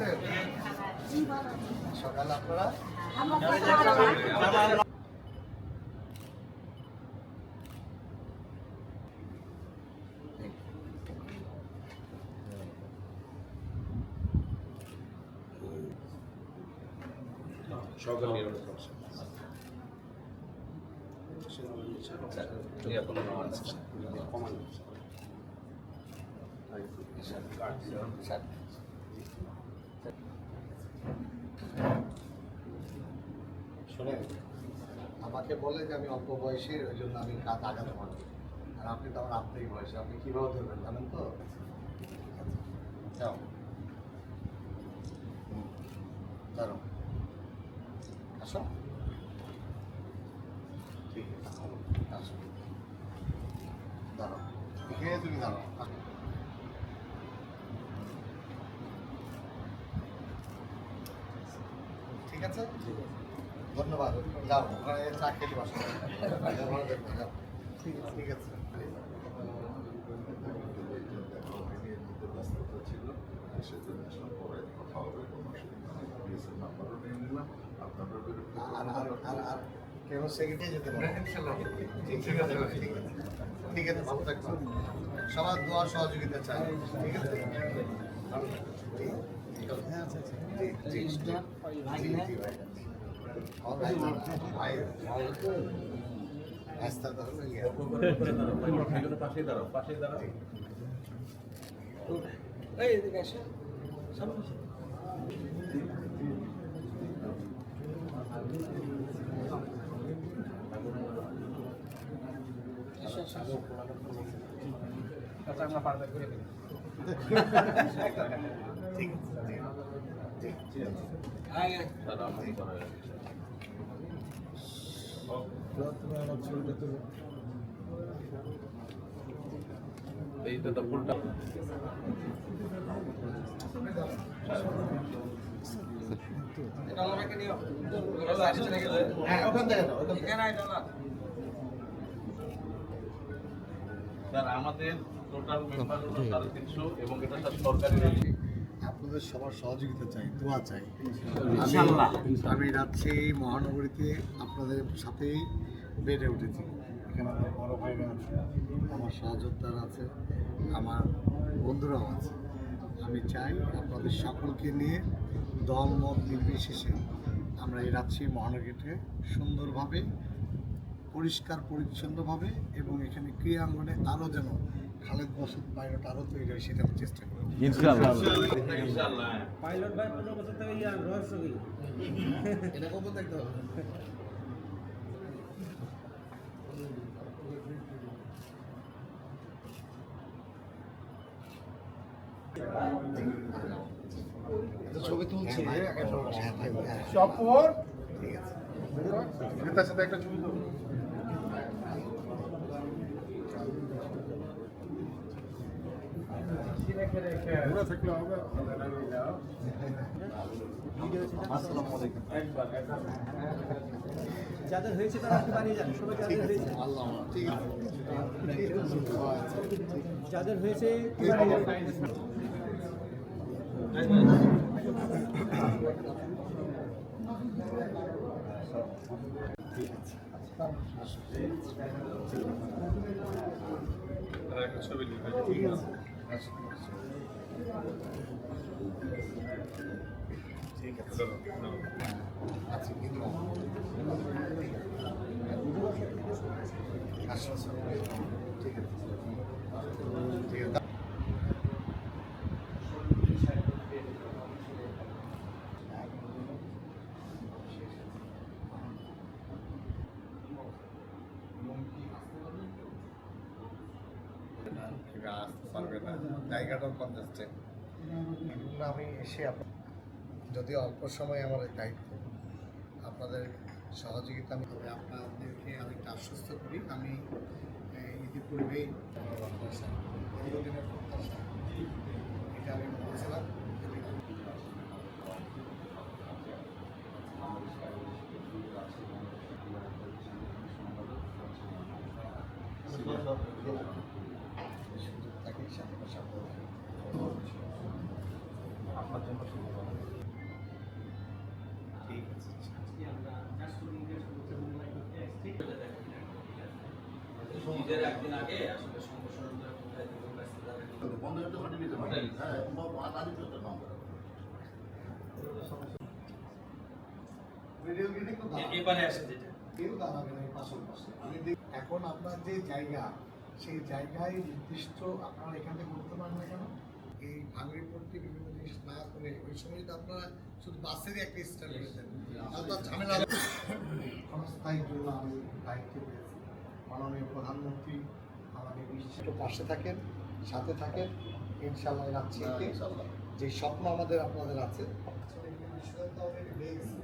আছেন? সকালে আপনারা সকাল নিরাপদ শোনেন, আমাকে বলে যে আমি অল্প বয়সে, ওই জন্য আমি কাজ আগাতে পারবো। আর আপনি তো আমার আপনারই বয়সে, আপনি কীভাবে ধরবেন জানেন তো? যাও দাঁড়ো, আসো। ঠিক আছে, আসো, দাঁড়ো, এখানে তুমি দাঁড়ো। ঠিক আছে, ধন্যবাদ। যাও, ওখানে চা খেতে বসো। যাও, ঠিক আছে। আর কেন সেক্রেটারি যেতে পারে? ঠিক আছে, ঠিক আছে, ভালো থাকবেন। সবার দোয়া সহযোগিতা চাই। ঠিক আছে, পাশে দাঁড়াও, পাশে দাঁড়াও। আমরা পারবে করে দিই। এইটা ফুলটা আমাদের টোটাল মেম্বার হলো 350 এবং এটা সরকারি। আপনাদের সবার সহযোগিতা চাই, দোয়া চাই। আমি রাজশাহী মহানগরীতে আপনাদের সাথেই বেড়ে উঠেছি। এখানে আমার বড় ভাইরা আছে, আমার সহযোদ্ধারা আছে, আমার বন্ধুরাও আছে। আমি চাই আপনাদের সকলকে নিয়ে দল মত নির্বিশেষে আমরা এই রাজশাহী মহানগরীকে সুন্দরভাবে, পরিষ্কার পরিচ্ছন্নভাবে এবং এখানে ক্রীড়াঙ্গনে আরও যেন খালেদ বসত পাইলট আরও তৈরি হয়, সেটা আমি চেষ্টা করি। পাইলট ভাই 15 বছর থেকে ইয়াং, রহস্য কি? এটা কখন দেখতে হবে? ছবি তুলছি। সফর ঠিক আছে, নেতার সাথে একটা ছবি তুলুন। আসসালামু আলাইকুম। যাদের হয়েছে তারা একটু বাড়িয়ে যান, সবাই যাদের হয়েছে, আল্লাহ, ঠিক আছে, যাদের হয়েছে একটু বাড়িয়ে যান। ছবি ঠিক আছে, ঠিক আছে, আচ্ছা, কিন্তু আসো, ঠিক আছে, ঠিক আছে। আসতে পারবে না, জায়গাটাও কনজেস্টেড। আমি এসে যদি অল্প সময় আমার এই দায়িত্ব, আপনাদের সহযোগিতা আমি আপনাদেরকে আরেকটা আশ্বস্ত করি। আমি ইতিপূর্বেই দীর্ঘদিনের প্রত্যাশা, এটা আমি বলেছিলাম। সুযোগ থাকে সাথে সাথে আপনার জন্য এবারে আসে যেটা কেউ দাঁড়াবে না এই পাশের পাশে। এখন আপনার যে জায়গা, সেই জায়গায় নির্দিষ্ট আপনারা এখান থেকে করতে পারেন না কেন? এই ভাঙড়ি পট্টি বিভিন্ন জিনিস না করে ওই সময় তো আপনারা শুধু বাসেরই একটা স্ট্যান্ড করেছেন, তাহলে তো ঝামেলা হবে। ক্ষণস্থায়ীর জন্য আমি দায়িত্ব পেয়েছি। মাননীয় প্রধানমন্ত্রী আমাদের নিশ্চিত পাশে থাকেন, সাথে থাকেন, ইনশাআল্লাহ রাজ্যে যে স্বপ্ন আমাদের আপনাদের আছে। আসলে এই বিষয়টা তো already হয়ে গেছে।